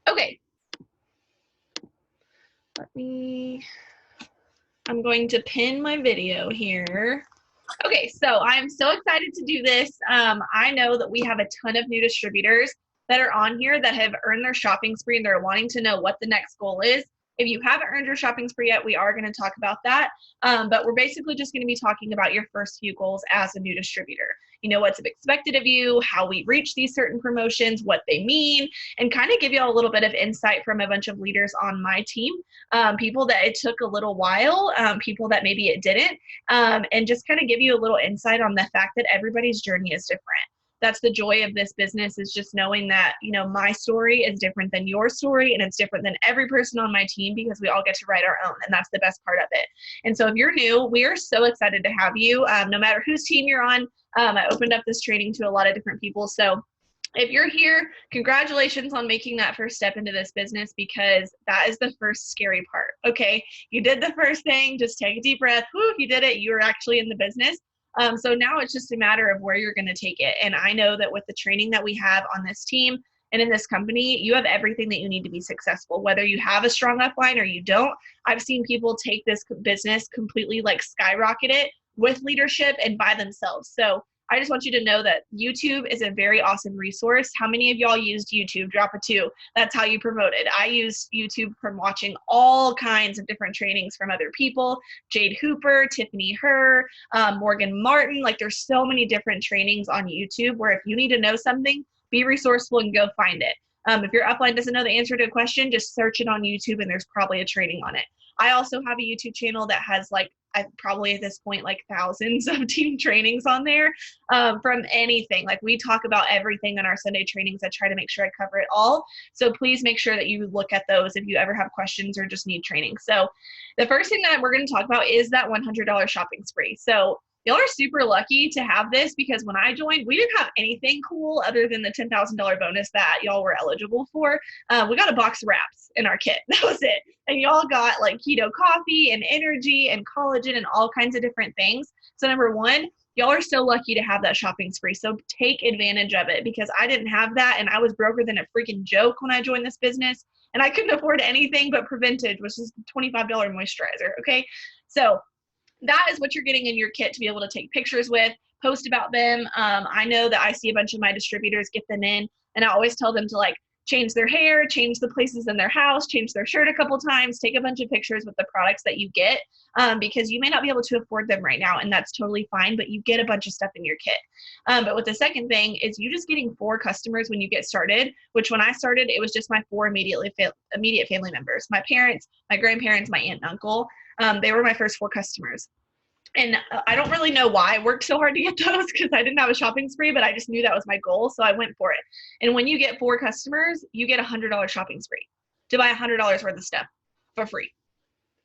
Okay, I'm going to pin my video here. Okay, so I'm so excited to do this. I know that we have a ton of new distributors that are on here that have earned their shopping spree and they're wanting to know what the next goal is. If you haven't earned your shopping spree yet, we are going to talk about that. But we're basically just going to be talking about your first few goals as a new distributor. You know, what's expected of you, how we reach these certain promotions, what they mean, and kind of give you a little bit of insight from a bunch of leaders on my team, people that it took a little while, people that maybe it didn't, and just kind of give you a little insight on the fact that everybody's journey is different. That's the joy of this business, is just knowing that, you know, my story is different than your story, and it's different than every person on my team, because we all get to write our own, and that's the best part of it. And so if you're new, we are so excited to have you, no matter whose team you're on. I opened up this training to a lot of different people. So if you're here, congratulations on making that first step into this business, because that is the first scary part. Okay, you did the first thing, just take a deep breath. Whew, you did it. You're actually in the business. So now it's just a matter of where you're going to take it. And I know that with the training that we have on this team and in this company, you have everything that you need to be successful, whether you have a strong upline or you don't. I've seen people take this business completely, like, skyrocket it with leadership and by themselves. So I just want you to know that YouTube is a very awesome resource. How many of y'all used YouTube? Drop a 2. That's how you promote it. I use YouTube from watching all kinds of different trainings from other people. Jade Hooper, Tiffany Herr, Morgan Martin. Like, there's so many different trainings on YouTube where if you need to know something, be resourceful and go find it. If your upline doesn't know the answer to a question, just search it on YouTube and there's probably a training on it. I also have a YouTube channel that has, like, probably at this point, like, thousands of team trainings on there, from anything. Like, we talk about everything in our Sunday trainings. I try to make sure I cover it all. So please make sure that you look at those if you ever have questions or just need training. So the first thing that we're going to talk about is that $100 shopping spree. So y'all are super lucky to have this, because when I joined, we didn't have anything cool other than the $10,000 bonus that y'all were eligible for. We got a box of wraps in our kit. That was it. And y'all got, like, keto coffee and energy and collagen and all kinds of different things. So number one, y'all are so lucky to have that shopping spree. So take advantage of it, because I didn't have that, and I was broker than a freaking joke when I joined this business, and I couldn't afford anything but Preventage, which is $25 moisturizer. Okay, so that is what you're getting in your kit to be able to take pictures with, post about them. I know that I see a bunch of my distributors get them in, and I always tell them to, like, change their hair, change the places in their house, change their shirt a couple times, take a bunch of pictures with the products that you get, because you may not be able to afford them right now, and that's totally fine, but you get a bunch of stuff in your kit. But with the second thing is you just getting 4 customers when you get started, which when I started, it was just my 4 immediate family members, my parents, my grandparents, my aunt and uncle. They were my first 4 customers. And I don't really know why I worked so hard to get those, because I didn't have a shopping spree, but I just knew that was my goal, so I went for it. And when you get 4 customers, you get a $100 shopping spree to buy $100 worth of stuff for free.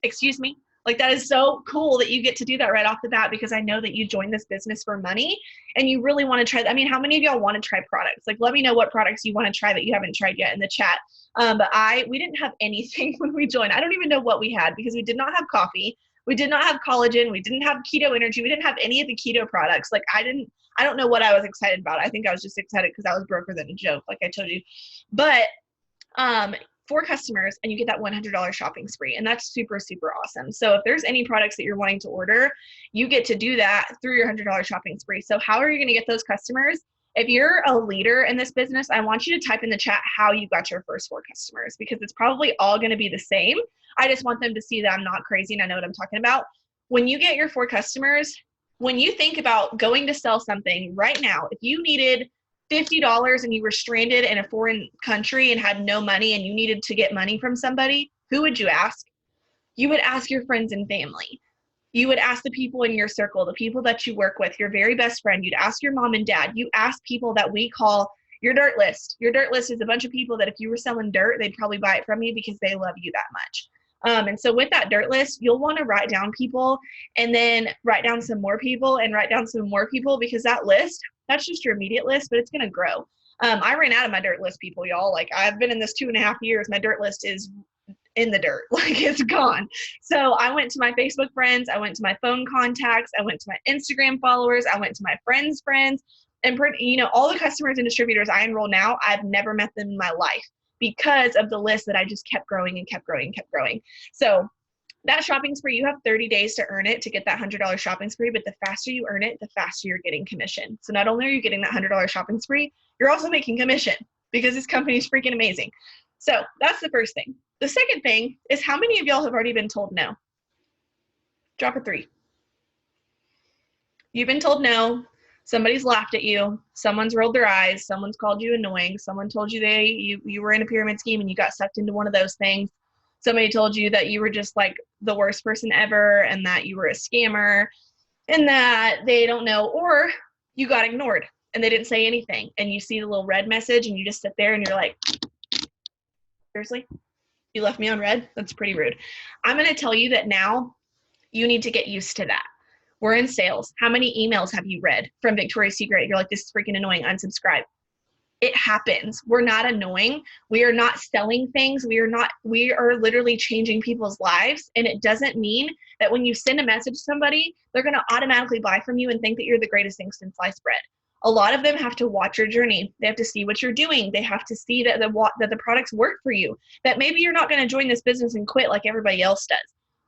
Excuse me? Like, that is so cool that you get to do that right off the bat, because I know that you joined this business for money and you really want to try. I mean, how many of y'all want to try products? Like, let me know what products you want to try that you haven't tried yet in the chat. But we didn't have anything when we joined. I don't even know what we had, because we did not have coffee. We did not have collagen. We didn't have keto energy. We didn't have any of the keto products. Like, I don't know what I was excited about. I think I was just excited because I was broker than a joke, like I told you. But 4 customers and you get that $100 shopping spree, and that's super, super awesome. So if there's any products that you're wanting to order, you get to do that through your $100 shopping spree. So how are you going to get those customers? If you're a leader in this business, I want you to type in the chat how you got your first 4 customers, because it's probably all going to be the same. I just want them to see that I'm not crazy and I know what I'm talking about. When you get your 4 customers, when you think about going to sell something right now, if you needed $50 and you were stranded in a foreign country and had no money and you needed to get money from somebody, who would you ask? You would ask your friends and family. You would ask the people in your circle, the people that you work with, your very best friend. You'd ask your mom and dad. You ask people that we call your dirt list. Your dirt list is a bunch of people that if you were selling dirt, they'd probably buy it from you because they love you that much. And so with that dirt list, you'll want to write down people, and then write down some more people, and write down some more people, because that list, that's just your immediate list, but it's going to grow. I ran out of my dirt list people, y'all. Like, I've been in this 2.5 years. My dirt list is in the dirt. Like, it's gone. So I went to my Facebook friends. I went to my phone contacts. I went to my Instagram followers. I went to my friends' friends. And, you know, all the customers and distributors I enroll now, I've never met them in my life. because of the list that I just kept growing and kept growing and kept growing. So that shopping spree, you have 30 days to earn it to get that $100 shopping spree, but the faster you earn it, the faster you're getting commission. So not only are you getting that $100 shopping spree, you're also making commission because this company is freaking amazing. So that's the first thing. The second thing is, how many of y'all have already been told no? Drop a 3. You've been told no. Somebody's laughed at you. Someone's rolled their eyes. Someone's called you annoying. Someone told you you were in a pyramid scheme and you got sucked into one of those things. Somebody told you that you were just like the worst person ever and that you were a scammer and that they don't know, or you got ignored and they didn't say anything and you see the little red message and you just sit there and you're like, seriously? You left me on red? That's pretty rude. I'm going to tell you that now you need to get used to that. We're in sales. How many emails have you read from Victoria's Secret? You're like, this is freaking annoying, unsubscribe. It happens. We're not annoying. We are not selling things. We are literally changing people's lives. And it doesn't mean that when you send a message to somebody, they're going to automatically buy from you and think that you're the greatest thing since sliced bread. A lot of them have to watch your journey. They have to see what you're doing. They have to see that the products work for you, that maybe you're not going to join this business and quit like everybody else does.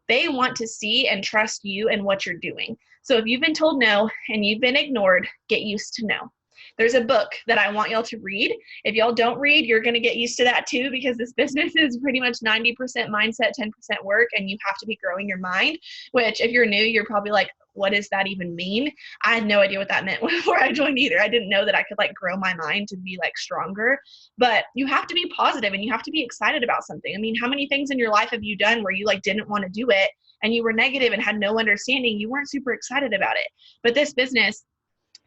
They want to see and trust you and what you're doing. So if you've been told no and you've been ignored, get used to no. There's a book that I want y'all to read. If y'all don't read, you're going to get used to that too, because this business is pretty much 90% mindset, 10% work, and you have to be growing your mind, which if you're new, you're probably like, what does that even mean? I had no idea what that meant before I joined either. I didn't know that I could like grow my mind to be like stronger, but you have to be positive and you have to be excited about something. I mean, how many things in your life have you done where you like didn't want to do it and you were negative and had no understanding? You weren't super excited about it. But this business,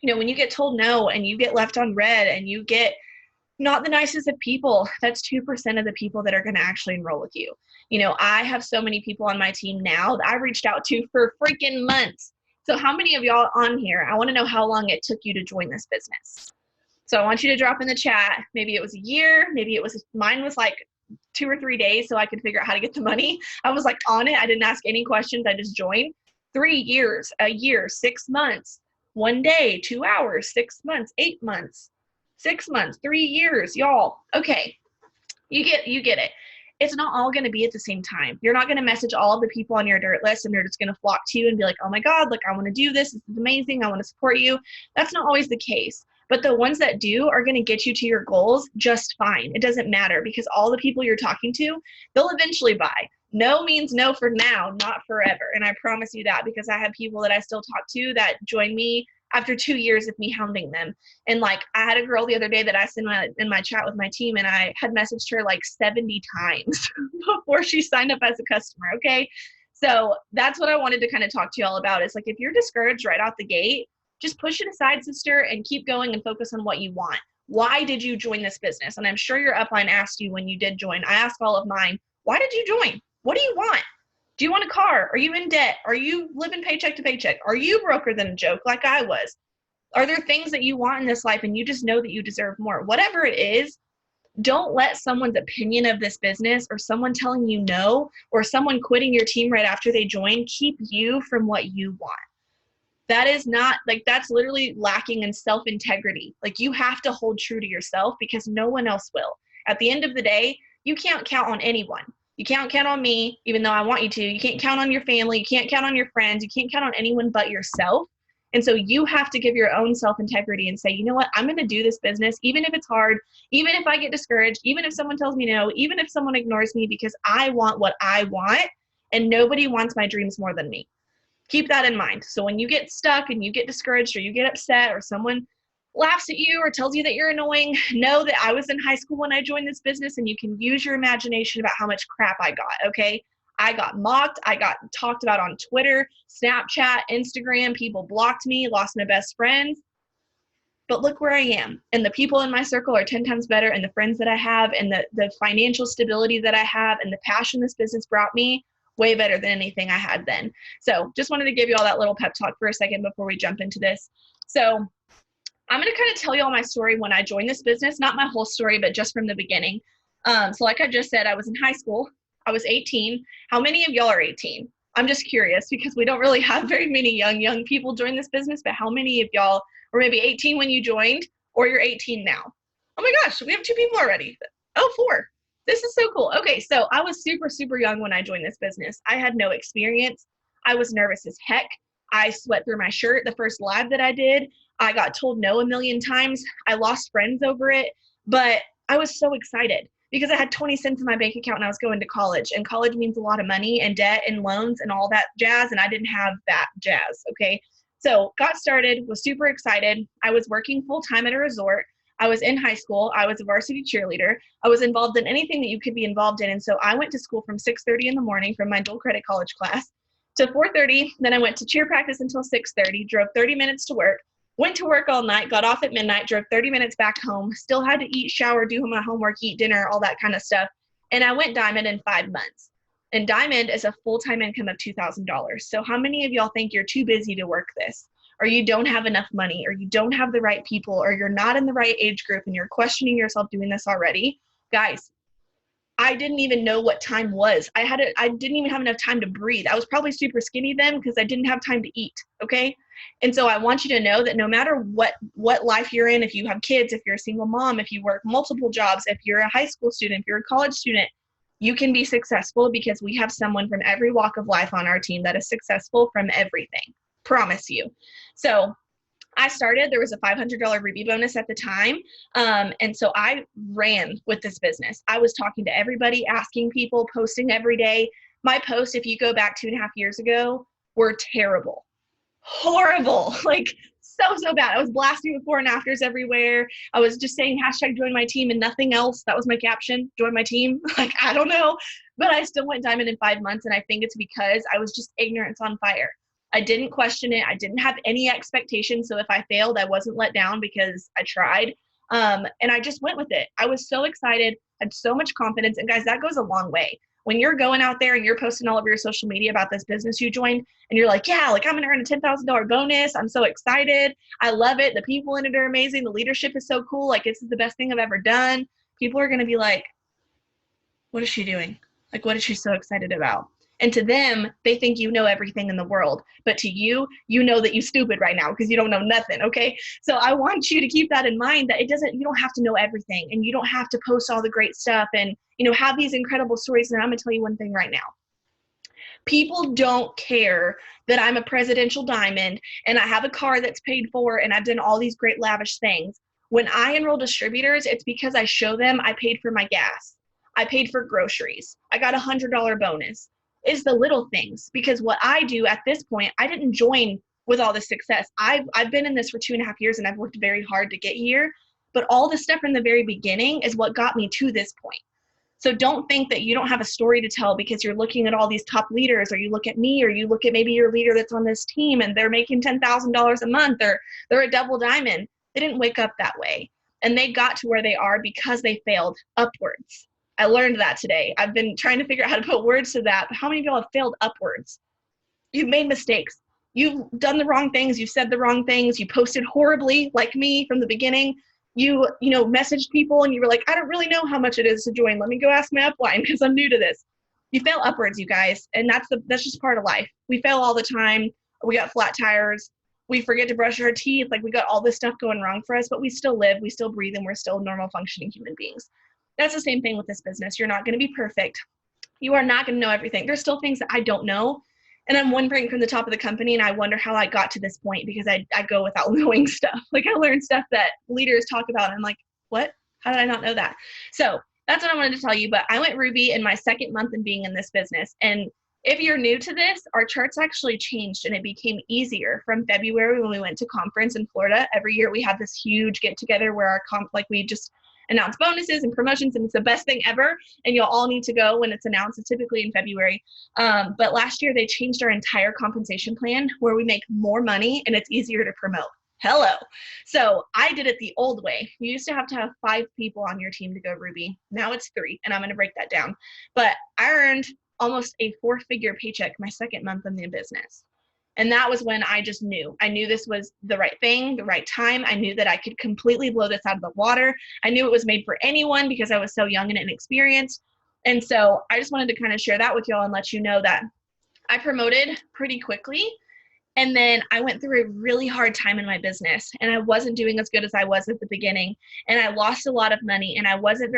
you know, when you get told no and you get left on red and you get not the nicest of people, that's 2% of the people that are going to actually enroll with you. You know, I have so many people on my team now that I reached out to for freaking months. So how many of y'all on here, I want to know how long it took you to join this business. So I want you to drop in the chat. Maybe it was a year. Maybe it was, mine was like 2 or 3 days so I could figure out how to get the money. I was like on it. I didn't ask any questions. I just joined. 3 years, a year, 6 months, 1 day, 2 hours, 6 months, 8 months, 6 months, 3 years, y'all. Okay, you get it. It's not all going to be at the same time. You're not going to message all of the people on your dirt list and they're just going to flock to you and be like, oh my God, like I want to do this. This is amazing. I want to support you. That's not always the case. But the ones that do are going to get you to your goals just fine. It doesn't matter, because all the people you're talking to, they'll eventually buy. No means no for now, not forever. And I promise you that, because I have people that I still talk to that join me after 2 years of me hounding them. And like, I had a girl the other day that I sent in my chat with my team, and I had messaged her like 70 times before she signed up as a customer. Okay. So that's what I wanted to kind of talk to you all about, is like, if you're discouraged right out the gate, just push it aside, sister, and keep going and focus on what you want. Why did you join this business? And I'm sure your upline asked you when you did join. I asked all of mine, why did you join? What do you want? Do you want a car? Are you in debt? Are you living paycheck to paycheck? Are you broker than a joke like I was? Are there things that you want in this life and you just know that you deserve more? Whatever it is, don't let someone's opinion of this business, or someone telling you no, or someone quitting your team right after they join, keep you from what you want. That is not, like, that's literally lacking in self-integrity. Like, you have to hold true to yourself, because no one else will. At the end of the day, you can't count on anyone. You can't count on me, even though I want you to. You can't count on your family. You can't count on your friends. You can't count on anyone but yourself. And so you have to give your own self-integrity and say, you know what, I'm going to do this business, even if it's hard, even if I get discouraged, even if someone tells me no, even if someone ignores me, because I want what I want, and nobody wants my dreams more than me. Keep that in mind. So when you get stuck and you get discouraged or you get upset or someone laughs at you or tells you that you're annoying, know that I was in high school when I joined this business, and you can use your imagination about how much crap I got, okay? I got mocked. I got talked about on Twitter, Snapchat, Instagram. People blocked me, lost my best friends. But look where I am. And the people in my circle are 10 times better, and the friends that I have, and the financial stability that I have, and the passion this business brought me, way better than anything I had then. So just wanted to give you all that little pep talk for a second before we jump into this. So I'm going to kind of tell you all my story when I joined this business, not my whole story, but just from the beginning. So like I just said, I was in high school. I was 18. How many of y'all are 18? I'm just curious, because we don't really have very many young people join this business, but how many of y'all were maybe 18 when you joined, or you're 18 now? Oh my gosh, we have 2 people already. Oh, 4. This is so cool. Okay, so I was super, super young when I joined this business. I had no experience. I was nervous as heck. I sweat through my shirt the first live that I did. I got told no a million times. I lost friends over it, but I was so excited because I had 20 cents in my bank account and I was going to college, and college means a lot of money and debt and loans and all that jazz, and I didn't have that jazz, okay? So got started, was super excited. I was working full time at a resort. I was in high school. I was a varsity cheerleader. I was involved in anything that you could be involved in. And so I went to school from 6:30 in the morning from my dual credit college class to 4:30. Then I went to cheer practice until 6:30, drove 30 minutes to work, went to work all night, got off at midnight, drove 30 minutes back home, still had to eat, shower, do my homework, eat dinner, all that kind of stuff. And I went diamond in 5 months. And diamond is a full-time income of $2,000. So how many of y'all think you're too busy to work this? Or you don't have enough money, or you don't have the right people, or you're not in the right age group and you're questioning yourself doing this already? Guys, I didn't even know what time was. I didn't even have enough time to breathe. I was probably super skinny then because I didn't have time to eat, okay? And so I want you to know that no matter what life you're in, if you have kids, if you're a single mom, if you work multiple jobs, if you're a high school student, if you're a college student, you can be successful because we have someone from every walk of life on our team that is successful from everything. Promise you. So I started, there was a $500 Ruby bonus at the time. And so I ran with this business. I was talking to everybody, asking people, posting every day. My posts, if you go back 2.5 years ago, were terrible, horrible, like so bad. I was blasting before and afters everywhere. I was just saying hashtag join my team and nothing else. That was my caption, join my team. Like, I don't know, but I still went diamond in 5 months. And I think it's because I was just ignorance on fire. I didn't question it. I didn't have any expectations. So if I failed, I wasn't let down because I tried. And I just went with it. I was so excited, had so much confidence. And guys, that goes a long way. When you're going out there and you're posting all over your social media about this business you joined, and you're like, yeah, like I'm gonna earn a $10,000 bonus. I'm so excited. I love it. The people in it are amazing. The leadership is so cool. Like, this is the best thing I've ever done. People are gonna be like, what is she doing? Like, what is she so excited about? And to them, they think you know everything in the world. But to you, you know that you're stupid right now because you don't know nothing, okay? So I want you to keep that in mind, that you don't have to know everything, and you don't have to post all the great stuff and, have these incredible stories. And I'm gonna tell you one thing right now. People don't care that I'm a presidential diamond and I have a car that's paid for and I've done all these great lavish things. When I enroll distributors, it's because I show them I paid for my gas. I paid for groceries. I got a $100 bonus. It's the little things, because what I do at this point, I didn't join with all the success. I've been in this for 2.5 years and I've worked very hard to get here, but all the stuff from the very beginning is what got me to this point. So don't think that you don't have a story to tell because you're looking at all these top leaders, or you look at me, or you look at maybe your leader that's on this team and they're making $10,000 a month, or they're a double diamond. They didn't wake up that way. And they got to where they are because they failed upwards. I learned that today. I've been trying to figure out how to put words to that, but how many of y'all have failed upwards? You've made mistakes. You've done the wrong things. You've said the wrong things. You posted horribly, like me, from the beginning. You messaged people and you were like, I don't really know how much it is to join. Let me go ask my upline because I'm new to this. You fail upwards, you guys. And that's just part of life. We fail all the time. We got flat tires. We forget to brush our teeth. Like, we got all this stuff going wrong for us, but we still live, we still breathe, and we're still normal functioning human beings. That's the same thing with this business. You're not going to be perfect. You are not going to know everything. There's still things that I don't know. And I'm wondering from the top of the company, and I wonder how I got to this point, because I go without knowing stuff. Like, I learn stuff that leaders talk about, and I'm like, what? How did I not know that? So that's what I wanted to tell you. But I went Ruby in my second month in being in this business. And if you're new to this, our charts actually changed and it became easier from February when we went to conference in Florida. Every year we have this huge get together where we just announce bonuses and promotions, and it's the best thing ever, and you'll all need to go when it's announced. It's typically in February. But last year they changed our entire compensation plan where we make more money and it's easier to promote. Hello. So I did it the old way. You used to have 5 people on your team to go Ruby. Now it's 3, and I'm going to break that down. But I earned almost a 4-figure paycheck my second month in the business. And that was when I just knew. I knew this was the right thing, the right time. I knew that I could completely blow this out of the water. I knew it was made for anyone because I was so young and inexperienced. And so I just wanted to kind of share that with y'all and let you know that I promoted pretty quickly. And then I went through a really hard time in my business, and I wasn't doing as good as I was at the beginning. And I lost a lot of money, and I wasn't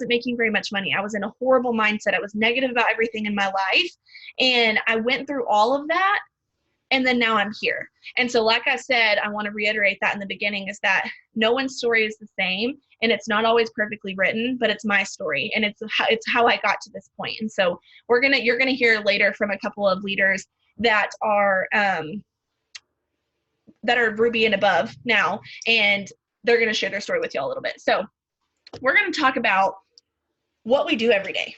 making very much money. I was in a horrible mindset. I was negative about everything in my life. And I went through all of that. And then now I'm here. And so, like I said, I want to reiterate that in the beginning is that no one's story is the same, and it's not always perfectly written, but it's my story, and it's how I got to this point. And so you're gonna hear later from a couple of leaders that are Ruby and above now, and they're gonna share their story with y'all a little bit. So we're gonna talk about what we do every day.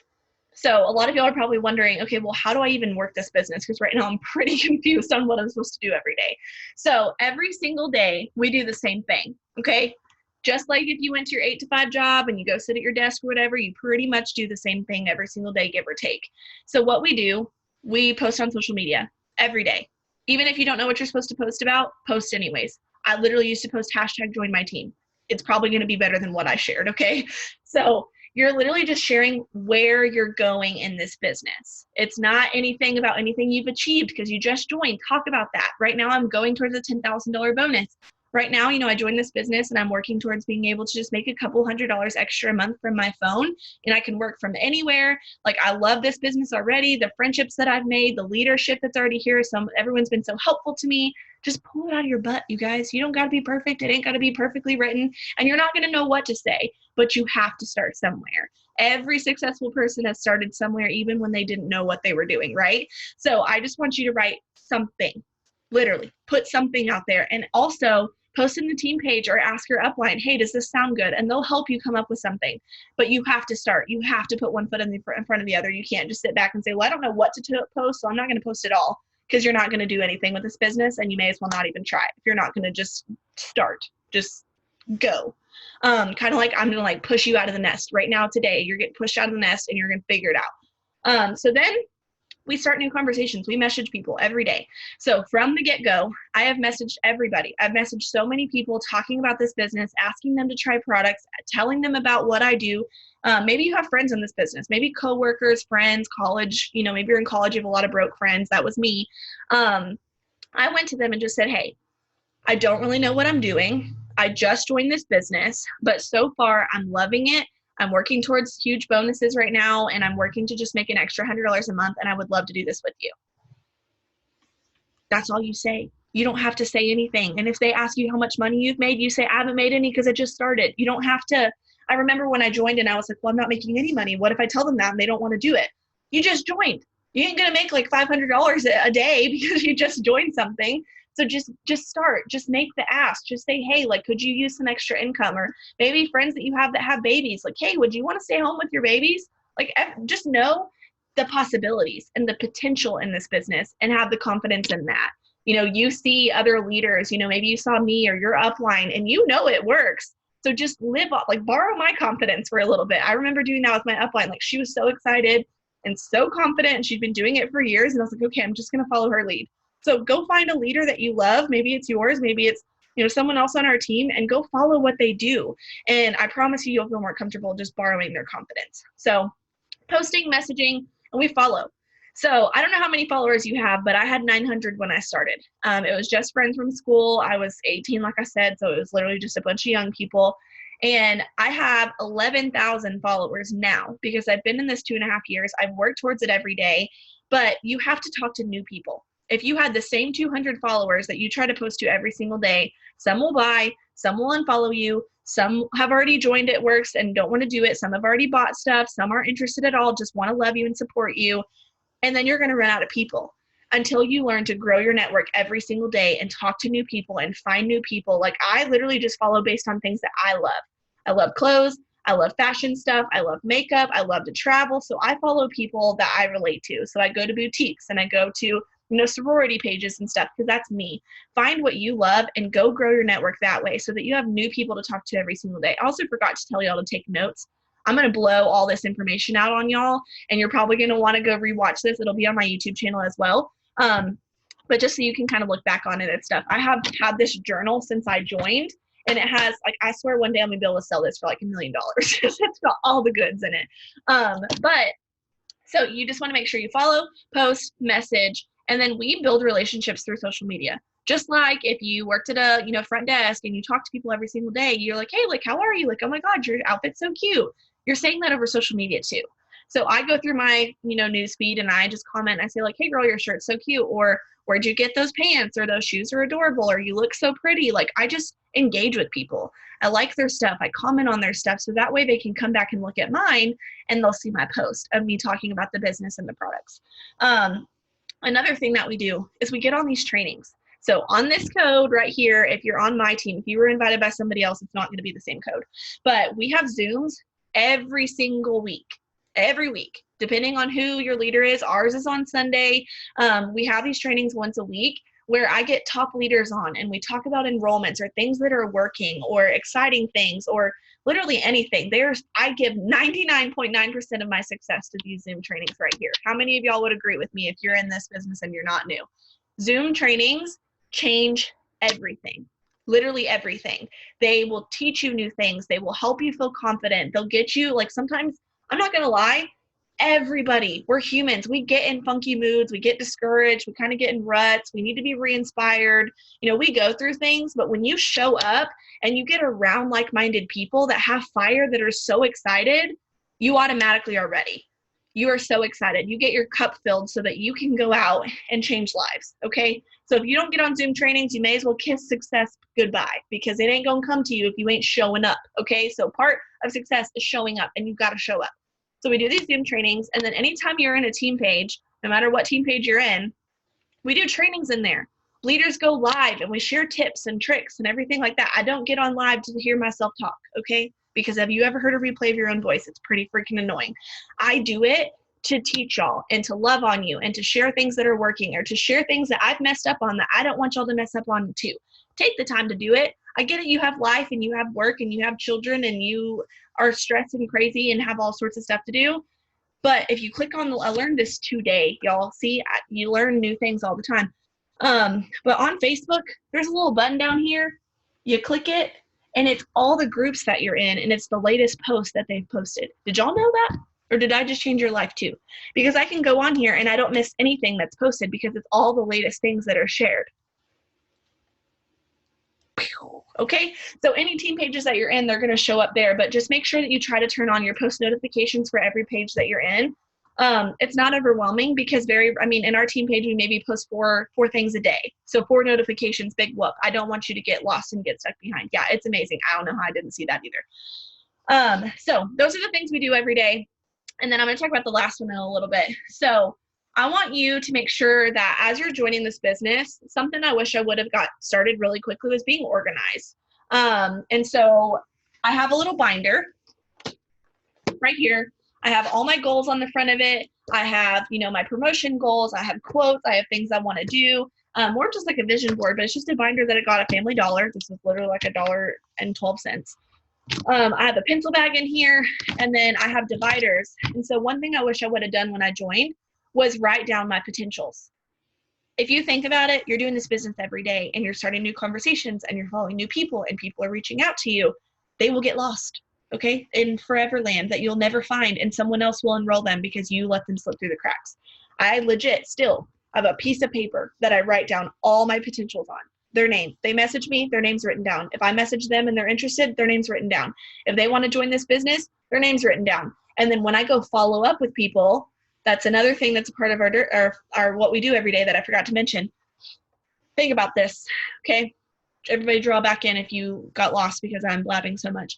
So a lot of y'all are probably wondering, okay, well, how do I even work this business? Because right now I'm pretty confused on what I'm supposed to do every day. So every single day we do the same thing, okay? Just like if you went to your 8 to 5 job and you go sit at your desk or whatever, you pretty much do the same thing every single day, give or take. So what we do, we post on social media every day. Even if you don't know what you're supposed to post about, post anyways. I literally used to post #join-my-team. It's probably going to be better than what I shared, okay? So you're literally just sharing where you're going in this business. It's not anything about anything you've achieved because you just joined. Talk about that. Right now, I'm going towards a $10,000 bonus. Right now, I joined this business and I'm working towards being able to just make a couple $100 extra a month from my phone, and I can work from anywhere. Like, I love this business already. The friendships that I've made, the leadership that's already here. Everyone's been so helpful to me. Just pull it out of your butt, you guys. You don't got to be perfect. It ain't got to be perfectly written, and you're not going to know what to say, but you have to start somewhere. Every successful person has started somewhere, even when they didn't know what they were doing, right? So I just want you to write something, literally put something out there, and also post in the team page or ask your upline, hey, does this sound good? And they'll help you come up with something. But you have to start. You have to put one foot in front of the other. You can't just sit back and say, well, I don't know what to post, so I'm not going to post it all, because you're not going to do anything with this business, and you may as well not even try if you're not going to just start. Just go. Kind of like I'm going to push you out of the nest right now today. You're getting pushed out of the nest, and you're going to figure it out. So then we start new conversations. We message people every day. So from the get-go, I have messaged everybody. I've messaged so many people talking about this business, asking them to try products, telling them about what I do. Maybe you have friends in this business, maybe coworkers, friends, college, maybe you're in college, you have a lot of broke friends. That was me. I went to them and just said, hey, I don't really know what I'm doing. I just joined this business, but so far I'm loving it. I'm working towards huge bonuses right now, and I'm working to just make an extra $100 a month, and I would love to do this with you. That's all you say. You don't have to say anything. And if they ask you how much money you've made, you say, I haven't made any because I just started. You don't have to. I remember when I joined and I was like, well, I'm not making any money. What if I tell them that and they don't want to do it? You just joined. You ain't going to make like $500 a day because you just joined something. So just start. Just make the ask. Just say, hey, could you use some extra income? Or maybe friends that you have that have babies, hey, would you want to stay home with your babies? Just know the possibilities and the potential in this business and have the confidence in that. You see other leaders, maybe you saw me or your upline and it works. So just live off, borrow my confidence for a little bit. I remember doing that with my upline. She was so excited and so confident, and she'd been doing it for years. And I was like, okay, I'm just going to follow her lead. So go find a leader that you love. Maybe it's yours. Maybe it's, someone else on our team, and go follow what they do. And I promise you'll feel more comfortable just borrowing their confidence. So posting, messaging, and we follow. So I don't know how many followers you have, but I had 900 when I started. It was just friends from school. I was 18, like I said, so it was literally just a bunch of young people. And I have 11,000 followers now because I've been in this 2.5 years. I've worked towards it every day, but you have to talk to new people. If you had the same 200 followers that you try to post to every single day, some will buy, some will unfollow you, some have already joined It Works and don't want to do it, some have already bought stuff, some aren't interested at all, just want to love you and support you, and then you're going to run out of people until you learn to grow your network every single day and talk to new people and find new people. I literally just follow based on things that I love. I love clothes, I love fashion stuff, I love makeup, I love to travel, so I follow people that I relate to. So I go to boutiques and I go to sorority pages and stuff, because that's me. Find what you love and go grow your network that way so that you have new people to talk to every single day. I also forgot to tell y'all to take notes. I'm going to blow all this information out on y'all, and you're probably going to want to go rewatch this. It'll be on my YouTube channel as well. But just so you can kind of look back on it and stuff. I have had this journal since I joined, and it has, I swear one day I'm going to be able to sell this for $1 million. It's got all the goods in it. So you just want to make sure you follow, post, message, And then we build relationships through social media. Just like if you worked at a, front desk and you talk to people every single day, you're like, hey, like, how are you? Like, oh my God, your outfit's so cute. You're saying that over social media too. So I go through my, news feed and I just comment. I say like, hey girl, your shirt's so cute. Or where'd you get those pants? Or those shoes are adorable. Or you look so pretty. Like, I just engage with people. I like their stuff. I comment on their stuff. So that way they can come back and look at mine and they'll see my post of me talking about the business and the products. Another thing that we do is we get on these trainings. So on this code right here, if you're on my team, if you were invited by somebody else, it's not going to be the same code. But we have Zooms every single week, depending on who your leader is. Ours is on Sunday. We have these trainings once a week where I get top leaders on and we talk about enrollments or things that are working or exciting things or literally anything. I give 99.9% of my success to these Zoom trainings right here. How many of y'all would agree with me if you're in this business and you're not new? Zoom trainings change everything, literally everything. They will teach you new things. They will help you feel confident. They'll get you, like, sometimes, I'm not going to lie, everybody, we're humans. We get in funky moods. We get discouraged. We kind of get in ruts. We need to be re-inspired. We go through things, but when you show up and you get around like-minded people that have fire, that are so excited, you automatically are ready. You are so excited. You get your cup filled so that you can go out and change lives, okay? So if you don't get on Zoom trainings, you may as well kiss success goodbye because it ain't gonna come to you if you ain't showing up, okay? So part of success is showing up, and you've got to show up. So we do these Zoom trainings, and then anytime you're in a team page, no matter what team page you're in, we do trainings in there. Leaders go live, and we share tips and tricks and everything like that. I don't get on live to hear myself talk, okay? Because have you ever heard a replay of your own voice? It's pretty freaking annoying. I do it to teach y'all and to love on you and to share things that are working or to share things that I've messed up on that I don't want y'all to mess up on too. Take the time to do it. I get it. You have life and you have work and you have children and you are stressed and crazy and have all sorts of stuff to do. But if you click on I learned this today, y'all. See, you learn new things all the time. But on Facebook, there's a little button down here. You click it, and it's all the groups that you're in, and it's the latest post that they've posted. Did y'all know that? Or did I just change your life too? Because I can go on here, and I don't miss anything that's posted because it's all the latest things that are shared. Okay, so any team pages that you're in, they're going to show up there, but just make sure that you try to turn on your post notifications for every page that you're in. It's not overwhelming because in our team page, we maybe post four things a day. So 4 notifications, big whoop. I don't want you to get lost and get stuck behind. Yeah, it's amazing. I don't know how I didn't see that either. So those are the things we do every day. And then I'm going to talk about the last one in a little bit. So I want you to make sure that as you're joining this business, something I wish I would have got started really quickly was being organized. And so I have a little binder right here. I have all my goals on the front of it. I have, my promotion goals. I have quotes. I have things I want to do. More just like a vision board, but it's just a binder that I got at Family Dollar. This was literally like $1.12. I have a pencil bag in here, and then I have dividers. And so one thing I wish I would have done when I joined was write down my potentials. If you think about it, you're doing this business every day, and you're starting new conversations, and you're following new people, and people are reaching out to you. They will get lost, okay, in Foreverland that you'll never find, and someone else will enroll them because you let them slip through the cracks. I legit still have a piece of paper that I write down all my potentials on. Their name. They message me, their name's written down. If I message them and they're interested, their name's written down. If they want to join this business, their name's written down. And then when I go follow up with people, that's another thing that's a part of our what we do every day that I forgot to mention. Think about this, okay? Everybody draw back in if you got lost because I'm blabbing so much.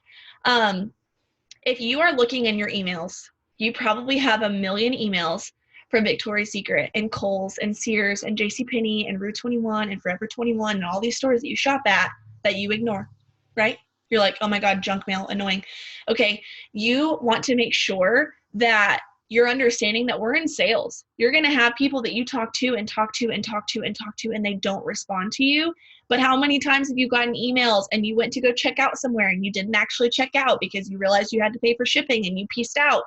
If you are looking in your emails, you probably have a million emails from Victoria's Secret and Kohl's and Sears and JCPenney and Rue 21 and Forever 21 and all these stores that you shop at that you ignore, right? You're like, oh my God, junk mail, annoying. Okay, you want to make sure that you're understanding that we're in sales. You're going to have people that you talk to and talk to and talk to and talk to and they don't respond to you. But how many times have you gotten emails and you went to go check out somewhere and you didn't actually check out because you realized you had to pay for shipping and you pieced out?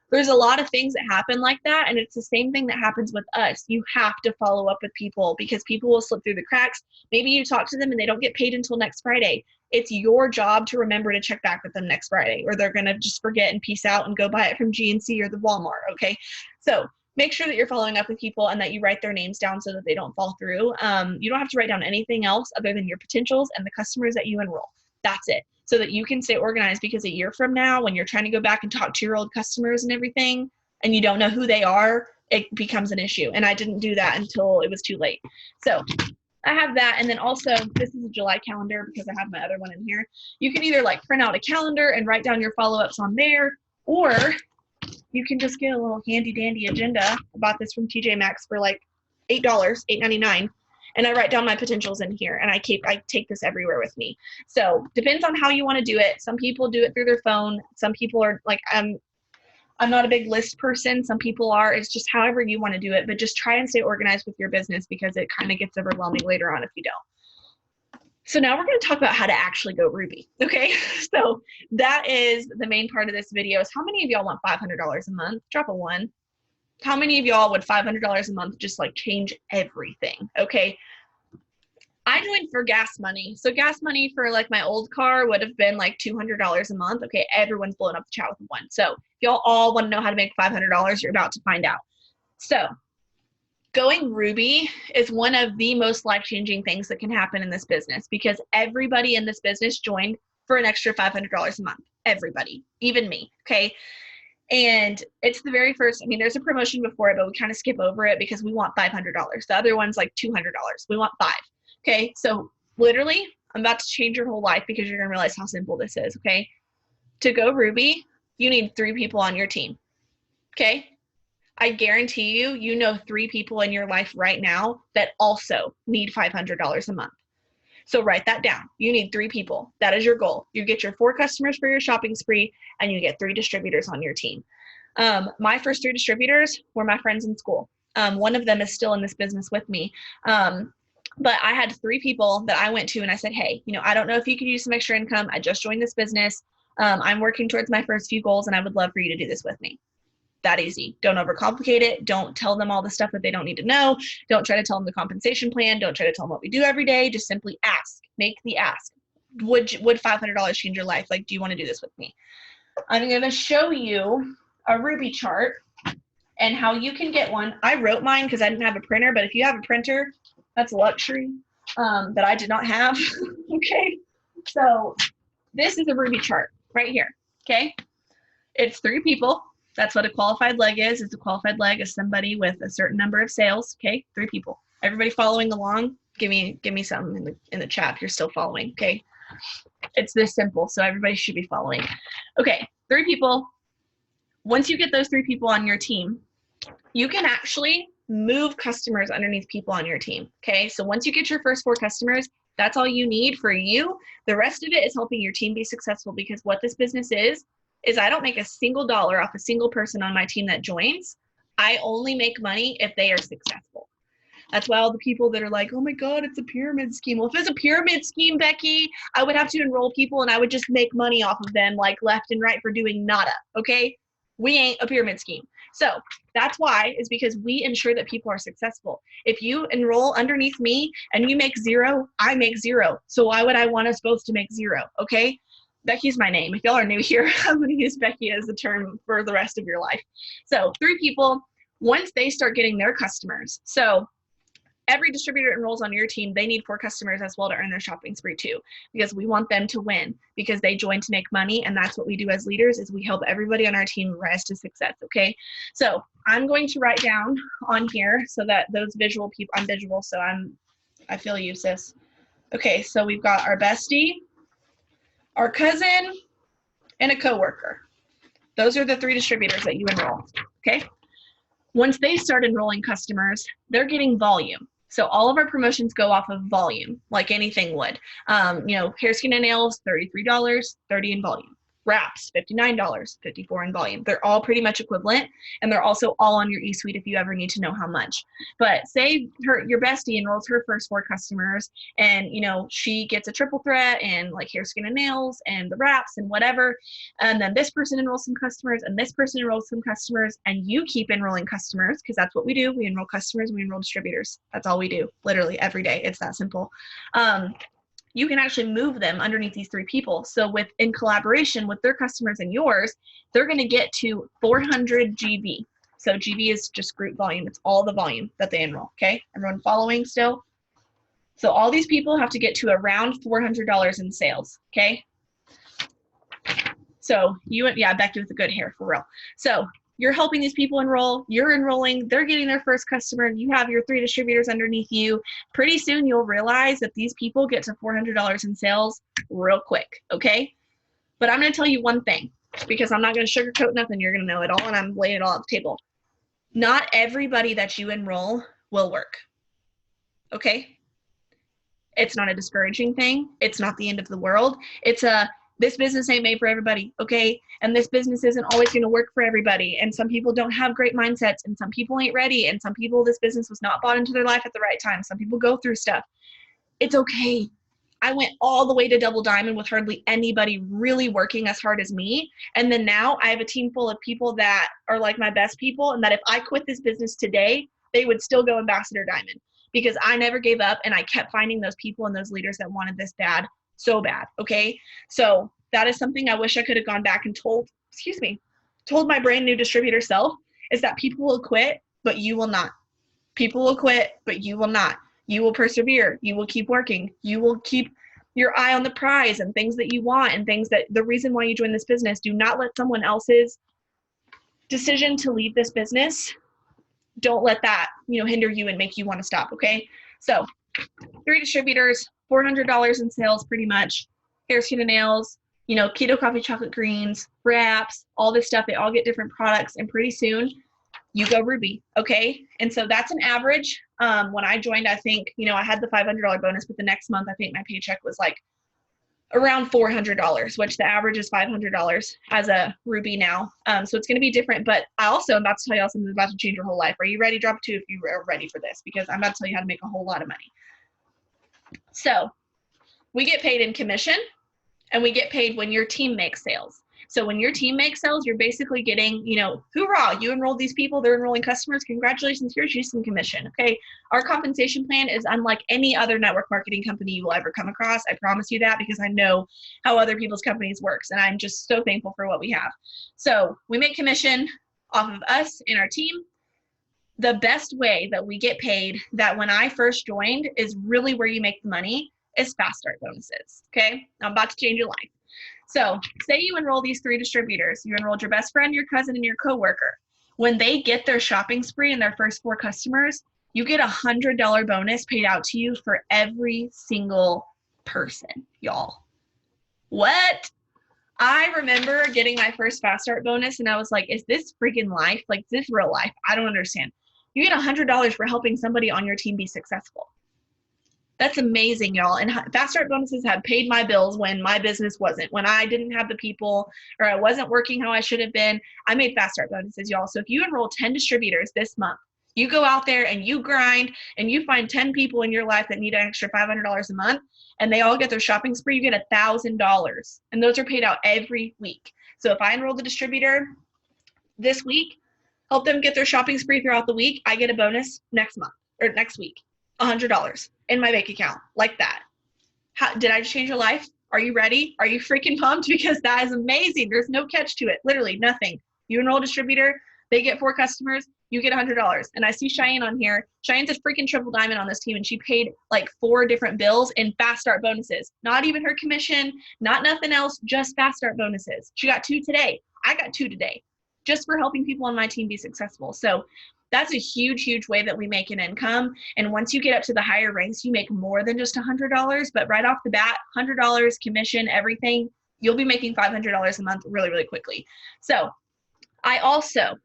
There's a lot of things that happen like that, and it's the same thing that happens with us. You have to follow up with people because people will slip through the cracks. Maybe you talk to them and they don't get paid until next Friday. It's your job to remember to check back with them next Friday, or they're going to just forget and peace out and go buy it from GNC or the Walmart, okay? So make sure that you're following up with people and that you write their names down so that they don't fall through. You don't have to write down anything else other than your potentials and the customers that you enroll. That's it. So that you can stay organized, because a year from now, when you're trying to go back and talk to your old customers and everything, and you don't know who they are, it becomes an issue. And I didn't do that until it was too late. So I have that. And then also, this is a July calendar because I have my other one in here. You can either like print out a calendar and write down your follow-ups on there, or you can just get a little handy dandy agenda. I bought this from TJ Maxx for like $8, $8.99. And I write down my potentials in here, and I take this everywhere with me. So depends on how you want to do it. Some people do it through their phone. Some people are like, I'm not a big list person. Some people are. It's just however you want to do it, but just try and stay organized with your business, because it kind of gets overwhelming later on if you don't. So now we're going to talk about how to actually go Ruby. Okay. So that is the main part of this video. Is how many of y'all want $500 a month? Drop a 1. How many of y'all would $500 a month just like change everything? Okay. I joined for gas money. So gas money for like my old car would have been like $200 a month. Okay. Everyone's blowing up the chat with 1. So if y'all all want to know how to make $500, you're about to find out. So going Ruby is one of the most life-changing things that can happen in this business, because everybody in this business joined for an extra $500 a month. Everybody, even me. Okay. And it's the very first, I mean, there's a promotion before it, but we kind of skip over it because we want $500. The other one's like $200. We want 5. Okay. So literally, I'm about to change your whole life, because you're going to realize how simple this is. Okay. To go Ruby, you need 3 people on your team. Okay. I guarantee you, you know 3 people in your life right now that also need $500 a month. So write that down. You need 3 people. That is your goal. You get your 4 customers for your shopping spree, and you get 3 distributors on your team. My first 3 distributors were my friends in school. One of them is still in this business with me. But I had 3 people that I went to, and I said, hey, you know, I don't know if you could use some extra income. I just joined this business. I'm working towards my first few goals, and I would love for you to do this with me. That easy. Don't overcomplicate it. Don't tell them all the stuff that they don't need to know. Don't try to tell them the compensation plan. Don't try to tell them what we do every day. Just simply ask. Make the ask. Would $500 change your life? Like, do you want to do this with me? I'm going to show you a Ruby chart and how you can get one. I wrote mine because I didn't have a printer, but if you have a printer, that's a luxury that I did not have. Okay. So this is a Ruby chart right here. Okay. It's 3 people. That's what a qualified leg is. It's a qualified leg is somebody with a certain number of sales. Okay, 3 people. Everybody following along? Give me something in the chat if you're still following. Okay, it's this simple, so everybody should be following. Okay, 3 people. Once you get those 3 people on your team, you can actually move customers underneath people on your team. Okay, so once you get your first 4 customers, that's all you need for you. The rest of it is helping your team be successful, because what this business is I don't make a single dollar off a single person on my team that joins. I only make money if they are successful. That's why all the people that are like, oh my God, it's a pyramid scheme. Well, if it's a pyramid scheme, Becky, I would have to enroll people and I would just make money off of them like left and right for doing nada. Okay. We ain't a pyramid scheme. So that's why, is because we ensure that people are successful. If you enroll underneath me and you make 0, I make 0. So why would I want us both to make 0? Okay. Becky's my name. If y'all are new here, I'm going to use Becky as a term for the rest of your life. So 3 people, once they start getting their customers. So every distributor enrolls on your team, they need 4 customers as well to earn their shopping spree too, because we want them to win, because they join to make money. And that's what we do as leaders, is we help everybody on our team rise to success. Okay. So I'm going to write down on here so that those visual people, I'm visual, so I feel you, sis. Okay. So we've got our bestie, our cousin, and a coworker. Those are the 3 distributors that you enroll, okay? Once they start enrolling customers, they're getting volume. So all of our promotions go off of volume, like anything would. You know, hair, skin, and nails, $33, 30 in volume. Wraps, $59, 54 in volume. They're all pretty much equivalent, and they're also all on your eSuite if you ever need to know how much. But say your bestie enrolls her first 4 customers, and you know she gets a triple threat and like hair, skin, and nails and the wraps and whatever, and then this person enrolls some customers and this person enrolls some customers, and you keep enrolling customers, because that's what we do. We enroll customers, we enroll distributors. That's all we do, literally every day. It's that simple. You can actually move them underneath these 3 people. So in collaboration with their customers and yours, they're going to get to 400 GV. So GB is just group volume. It's all the volume that they enroll, okay? Everyone following still? So all these people have to get to around $400 in sales, okay? So yeah, Becky with the good hair, for real. So you're helping these people enroll, you're enrolling, they're getting their first customer, you have your 3 distributors underneath you. Pretty soon you'll realize that these people get to $400 in sales real quick, okay? But I'm gonna tell you one thing, because I'm not gonna sugarcoat nothing, you're gonna know it all, and I'm laying it all on the table. Not everybody that you enroll will work, okay? It's not a discouraging thing. It's not the end of the world. It's this business ain't made for everybody, okay? And this business isn't always going to work for everybody. And some people don't have great mindsets, and some people ain't ready, and some people, this business was not bought into their life at the right time. Some people go through stuff. It's okay. I went all the way to double diamond with hardly anybody really working as hard as me. And then now I have a team full of people that are like my best people, and that if I quit this business today, they would still go ambassador diamond, because I never gave up, and I kept finding those people and those leaders that wanted this bad, so bad, okay? So that is something I wish I could have gone back and told my brand new distributor self, is that people will quit, but you will not. People will quit, but you will not. You will persevere. You will keep working. You will keep your eye on the prize and things that you want, and things that the reason why you join this business. Do not let someone else's decision to leave this business, don't let that, hinder you and make you want to stop, okay? So 3 distributors, $400 in sales pretty much, hair, skin, and nails, keto coffee, chocolate greens, wraps, all this stuff. They all get different products, and pretty soon you go Ruby, okay? And so that's an average. When I joined, I think, I had the $500 bonus, but the next month I think my paycheck was like around $400, which the average is $500 as a Ruby now. So it's going to be different, but I also am about to tell y'all something that's about to change your whole life. Are you ready? Drop 2 if you are ready for this, because I'm about to tell you how to make a whole lot of money. So we get paid in commission, and we get paid when your team makes sales. So when your team makes sales, you're basically getting, hoorah, you enrolled these people, they're enrolling customers, congratulations, here's you some commission, okay? Our compensation plan is unlike any other network marketing company you will ever come across. I promise you that, because I know how other people's companies works, and I'm just so thankful for what we have. So we make commission off of us and our team. The best way that we get paid, that when I first joined is really where you make the money, is fast start bonuses, okay? I'm about to change your life. So say you enroll these 3 distributors. You enrolled your best friend, your cousin, and your coworker. When they get their shopping spree and their first 4 customers, you get a $100 bonus paid out to you for every single person, y'all. What? I remember getting my first fast start bonus, and I was like, is this freaking life? Like, is this real life? I don't understand. You get $100 for helping somebody on your team be successful. That's amazing, y'all. And fast start bonuses have paid my bills when my business wasn't. When I didn't have the people, or I wasn't working how I should have been, I made fast start bonuses, y'all. So if you enroll 10 distributors this month, you go out there and you grind, and you find 10 people in your life that need an extra $500 a month, and they all get their shopping spree, you get $1,000. And those are paid out every week. So if I enroll the distributor this week, help them get their shopping spree throughout the week, I get a bonus next month or next week, $100 in my bank account, like that. How did I just change your life? Are you ready? Are you freaking pumped? Because that is amazing. There's no catch to it. Literally nothing. You enroll a distributor, they get 4 customers, you get $100. And I see Cheyenne on here. Cheyenne's a freaking triple diamond on this team, and she paid like 4 different bills in fast start bonuses. Not even her commission, not nothing else, just fast start bonuses. She got 2 today. I got 2 today, just for helping people on my team be successful. So that's a huge, huge way that we make an income. And once you get up to the higher ranks, you make more than just $100. But right off the bat, $100, commission, everything, you'll be making $500 a month really, really quickly. So I also,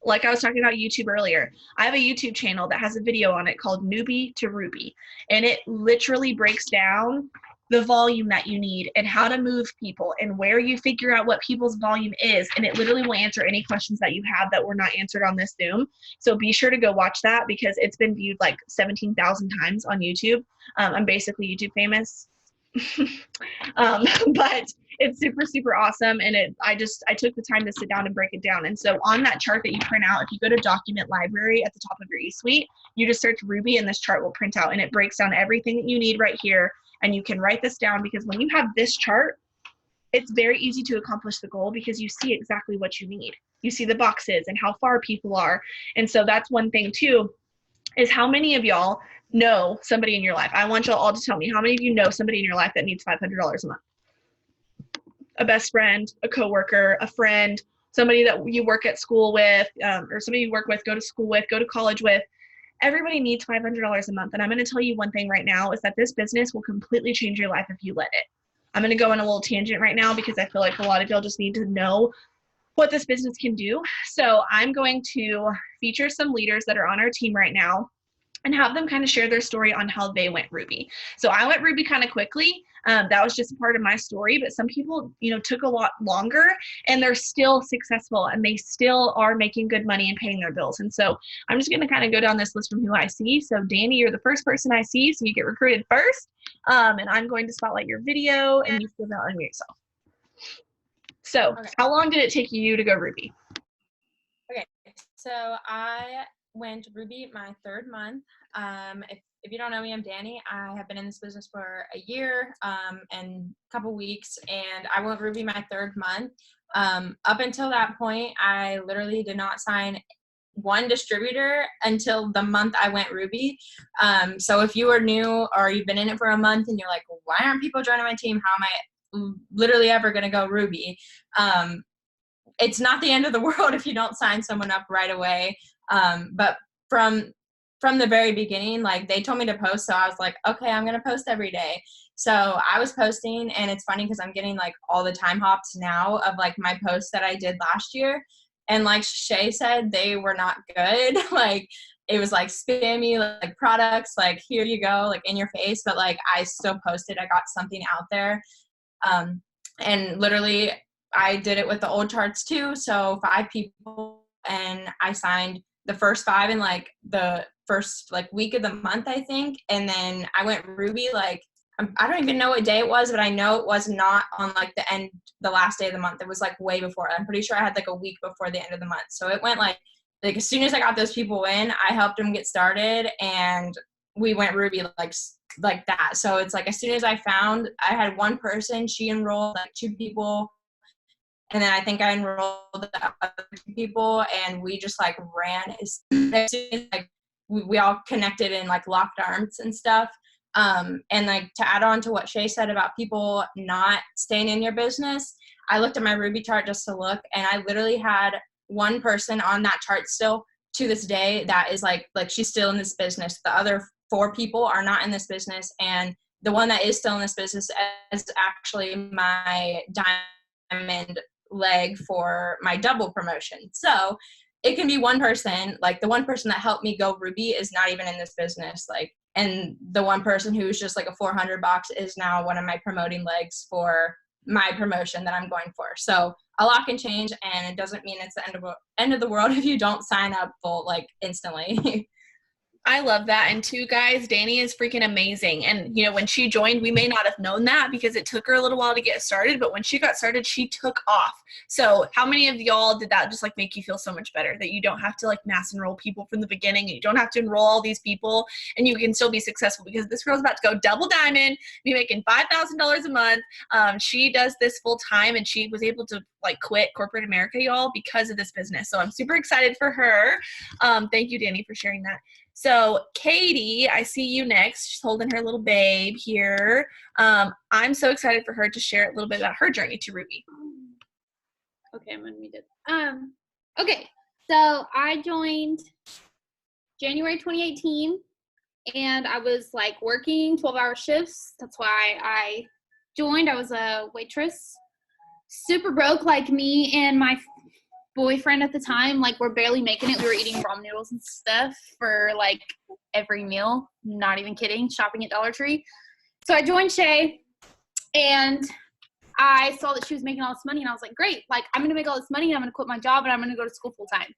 like I was talking about YouTube earlier, I have a YouTube channel that has a video on it called Newbie to Ruby. And it literally breaks down the volume that you need and how to move people and where you figure out what people's volume is. And it literally will answer any questions that you have that were not answered on this Zoom. So be sure to go watch that, because it's been viewed like 17,000 times on YouTube. I'm basically YouTube famous. But it's super, super awesome. And I took the time to sit down and break it down. And so on that chart that you print out, if you go to document library at the top of your eSuite, you just search Ruby and this chart will print out, and it breaks down everything that you need right here. And you can write this down, because when you have this chart, it's very easy to accomplish the goal because you see exactly what you need. You see the boxes and how far people are. And so that's one thing too, is how many of y'all know somebody in your life? I want y'all all to tell me, how many of you know somebody in your life that needs $500 a month? A best friend, a coworker, a friend, somebody that you work at school with, or somebody you work with, go to school with, go to college with. Everybody needs $500 a month. And I'm going to tell you one thing right now, is that this business will completely change your life if you let it. I'm going to go on a little tangent right now because I feel like a lot of y'all just need to know what this business can do. So I'm going to feature some leaders that are on our team right now and have them kind of share their story on how they went Ruby. So I went Ruby kind of quickly. That was just a part of my story, but some people, took a lot longer, and they're still successful, and they still are making good money and paying their bills. And so I'm just going to kind of go down this list from who I see. So Danny, you're the first person I see, so you get recruited first. And I'm going to spotlight your video, and you still don't unmute yourself. So okay. How long did it take you to go Ruby? Okay, so I went Ruby my 3rd month. If you don't know me, I'm Danny. I have been in this business for a year and a couple weeks, and I went Ruby my 3rd month. Up until that point, I literally did not sign one distributor until the month I went Ruby. So if you are new or you've been in it for a month and you're like, why aren't people joining my team? How am I literally ever going to go Ruby? It's not the end of the world if you don't sign someone up right away. But from the very beginning, like, they told me to post, so I was like, okay, I'm going to post every day. So I was posting, and it's funny because I'm getting like all the time hops now of like my posts that I did last year. And like Shay said, they were not good. Like, it was like spammy, like products, like, here you go, like in your face. But like, I still posted, I got something out there. And literally I did it with the old charts too. So 5 people, and I signed the first 5 in like the first like week of the month, I think. And then I went Ruby, like, I don't even know what day it was, but I know it was not on like the last day of the month. It was like way before. I'm pretty sure I had like a week before the end of the month. So it went like as soon as I got those people in, I helped them get started, and we went Ruby like that. So it's like, as soon as I had 1 person, she enrolled like 2 people. And then I think I enrolled the other 2 people, and we just like ran as soon as like we all connected and like locked arms and stuff. And like, to add on to what Shay said about people not staying in your business, I looked at my Ruby chart just to look, and I literally had 1 person on that chart still to this day that is like she's still in this business. The other 4 people are not in this business, and the one that is still in this business is actually my diamond leg for my double promotion. So it can be 1 person, like the 1 person that helped me go Ruby is not even in this business, like, and the 1 person who's just like a 400 box is now one of my promoting legs for my promotion that I'm going for. So a lot can change, and it doesn't mean it's the end of the world if you don't sign up full like instantly. I love that. And 2 guys, Danny is freaking amazing. And, when she joined, we may not have known that because it took her a little while to get started. But when she got started, she took off. So how many of y'all did that just like make you feel so much better, that you don't have to like mass enroll people from the beginning, and you don't have to enroll all these people, and you can still be successful? Because this girl's about to go double diamond, be making $5,000 a month. She does this full time, and she was able to like quit corporate America, y'all, because of this business. So I'm super excited for her. Thank you, Danny, for sharing that. So Katie, I see you next. She's holding her little babe here. I'm so excited for her to share a little bit about her journey to Ruby. Okay, I'm unmuted. Okay, so I joined January 2018, and I was like working 12-hour shifts. That's why I joined. I was a waitress, super broke like me, and my boyfriend at the time, like, we're barely making it. We were eating ramen noodles and stuff for like every meal, not even kidding, shopping at Dollar Tree. So I joined Shay, and I saw that she was making all this money, and I was like, great, like, I'm gonna make all this money, and I'm gonna quit my job, and I'm gonna go to school full time.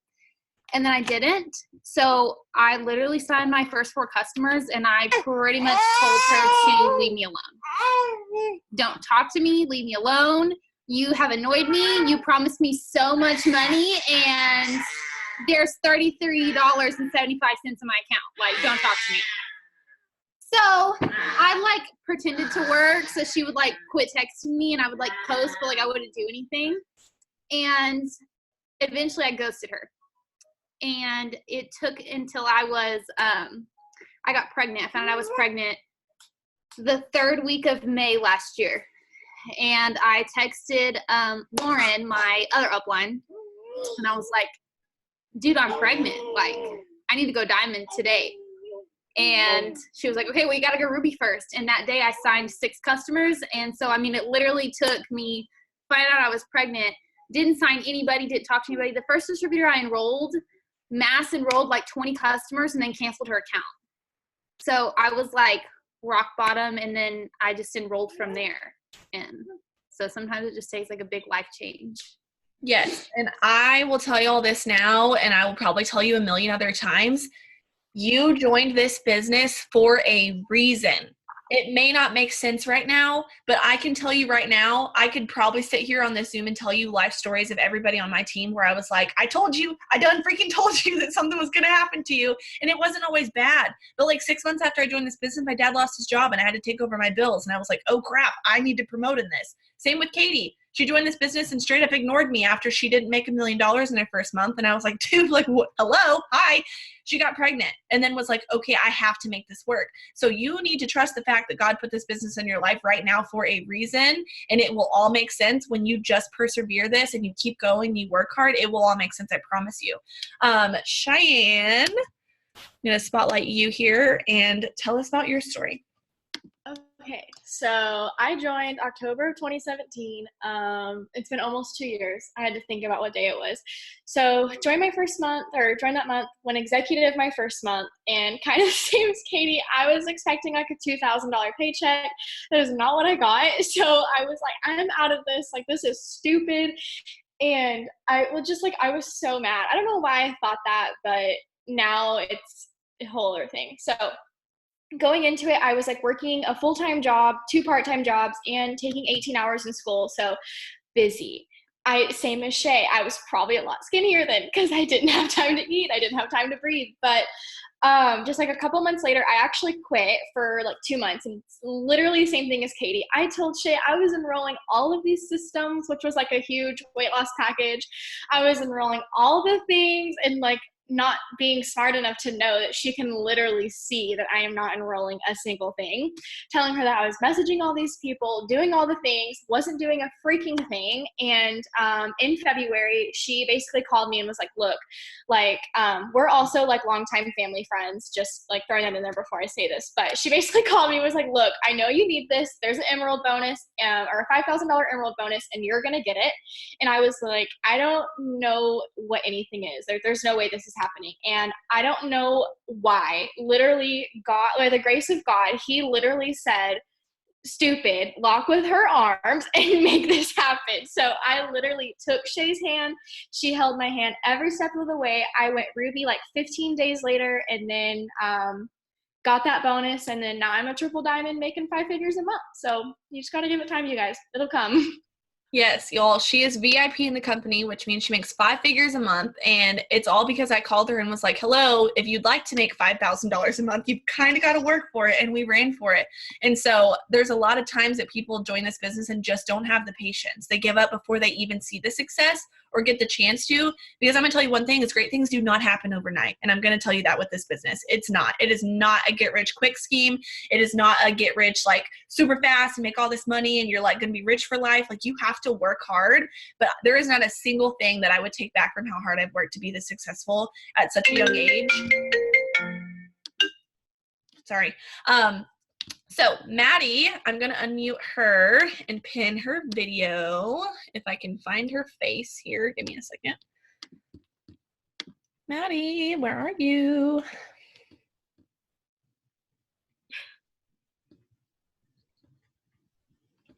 And then I didn't. So I literally signed my first 4 customers, and I pretty much told her to leave me alone. Don't talk to me, leave me alone. You have annoyed me. You promised me so much money, and there's $33.75 in my account. Like, don't talk to me. So I like pretended to work, so she would like quit texting me, and I would like post, but like I wouldn't do anything. And eventually I ghosted her. And it took until I got pregnant. I found out I was pregnant the 3rd week of May last year. And I texted Lauren, my other upline, and I was like, dude, I'm pregnant. Like, I need to go diamond today. And she was like, okay, well, you got to go Ruby first. And that day I signed 6 customers. And so, I mean, it literally took me finding out I was pregnant, didn't sign anybody, didn't talk to anybody. The first distributor I enrolled, mass enrolled like 20 customers and then canceled her account. So I was like rock bottom, and then I just enrolled from there. And so sometimes it just takes like a big life change. Yes. And I will tell you all this now, and I will probably tell you a million other times. You joined this business for a reason. It may not make sense right now, but I can tell you right now, I could probably sit here on this Zoom and tell you life stories of everybody on my team where I was like, I told you, I done freaking told you that something was going to happen to you. And it wasn't always bad. But like 6 months after I joined this business, my dad lost his job and I had to take over my bills. And I was like, oh crap, I need to promote in this. Same with Katie. She joined this business and straight up ignored me after she didn't make $1 million in her first month. And I was like, dude, like, what? Hello, hi. She got pregnant and then was like, okay, I have to make this work. So you need to trust the fact that God put this business in your life right now for a reason. And it will all make sense when you just persevere this and you keep going, you work hard. It will all make sense. I promise you. Cheyenne, I'm going to spotlight you here and tell us about your story. Okay, so I joined October of 2017. It's been almost 2 years. I had to think about what day it was. So joined that month, went executive my first month, and kind of same as Katie, I was expecting like a $2,000 paycheck. That is not what I got. So I was like, I'm out of this. Like, this is stupid. And I was so mad. I don't know why I thought that, but now it's a whole other thing. So going into it, I was like working a full-time job, 2 part-time jobs, and taking 18 hours in school. So busy. Same as Shay, I was probably a lot skinnier then because I didn't have time to eat. I didn't have time to breathe. But just like a couple months later, I actually quit for like 2 months. And it's literally the same thing as Katie. I told Shay I was enrolling all of these systems, which was like a huge weight loss package. I was enrolling all the things and like not being smart enough to know that she can literally see that I am not enrolling a single thing, telling her that I was messaging all these people, doing all the things, wasn't doing a freaking thing. And in February, she basically called me and was like, look, like, we're also like longtime family friends, just like throwing that in there before I say this. But she basically called me and was like, look, I know you need this. There's an emerald bonus or a $5,000 emerald bonus, and you're going to get it. And I was like, I don't know what anything is. There's no way this is happening. And I don't know why. Literally, God, by the grace of God, he literally said, stupid, lock with her arms and make this happen. So I literally took Shay's hand. She held my hand every step of the way. I went Ruby like 15 days later, and then got that bonus. And then now I'm a triple diamond making 5 figures a month. So you just got to give it time, you guys. It'll come. Yes, y'all, she is VIP in the company, which means she makes 5 figures a month, and it's all because I called her and was like, hello, if you'd like to make $5,000 a month, you've kind of got to work for it, and we ran for it. And so there's a lot of times that people join this business and just don't have the patience. They give up before they even see the success or get the chance to, because I'm going to tell you one thing, is great things do not happen overnight, and I'm going to tell you that with this business. It's not. It is not a get-rich-quick scheme. It is not a get-rich, like, super fast and make all this money and you're, like, going to be rich for life. Like, you have to work hard, but there is not a single thing that I would take back from how hard I've worked to be this successful at such a young age. Sorry. So Maddie, I'm going to unmute her and pin her video if I can find her face here. Give me a second. Maddie, where are you?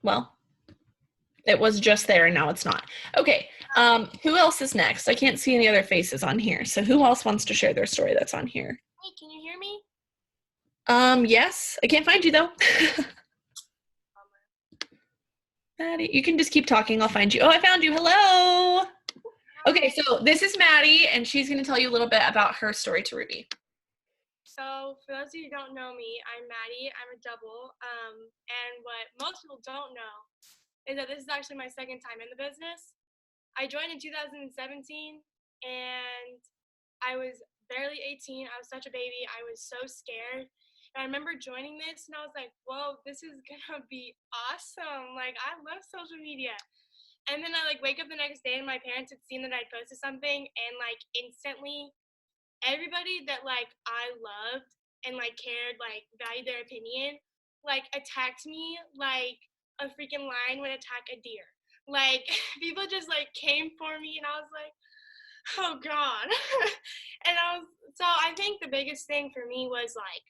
Well, it was just there and now it's not. Okay, who else is next? I can't see any other faces on here. So who else wants to share their story that's on here? Hey, can you hear me? Yes. I can't find you though. Maddie, you can just keep talking. I'll find you. Oh, I found you. Hello. Okay, so this is Maddie, and she's going to tell you a little bit about her story to Ruby. So for those of you who don't know me, I'm Maddie. I'm a double. And what most people don't know is that this is actually my second time in the business. I joined in 2017 and I was barely 18. I was such a baby. I was so scared. And I remember joining this and I was like, whoa, this is gonna be awesome. Like, I love social media. And then I like wake up the next day and my parents had seen that I'd posted something, and like instantly everybody that like I loved and like cared, like valued their opinion, like attacked me like a freaking lion would attack a deer. Like people just like came for me and I was like, oh God. And I think the biggest thing for me was like,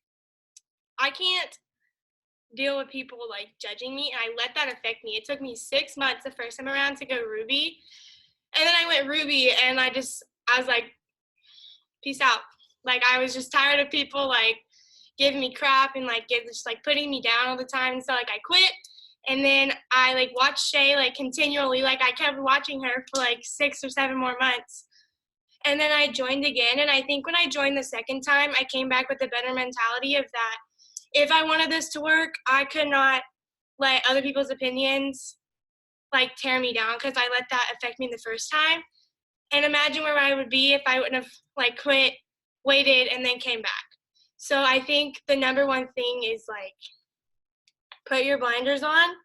I can't deal with people like judging me, and I let that affect me. It took me 6 months the first time around to go Ruby. And then I went Ruby and I was like, peace out. Like I was just tired of people like giving me crap and like just like putting me down all the time. And so like I quit. And then I like watched Shay like continually, like I kept watching her for like 6 or 7 more months. And then I joined again. And I think when I joined the second time, I came back with a better mentality of that if I wanted this to work, I could not let other people's opinions like tear me down, because I let that affect me the first time. And imagine where I would be if I wouldn't have like quit, waited, and then came back. So I think the number one thing is like put your blinders on.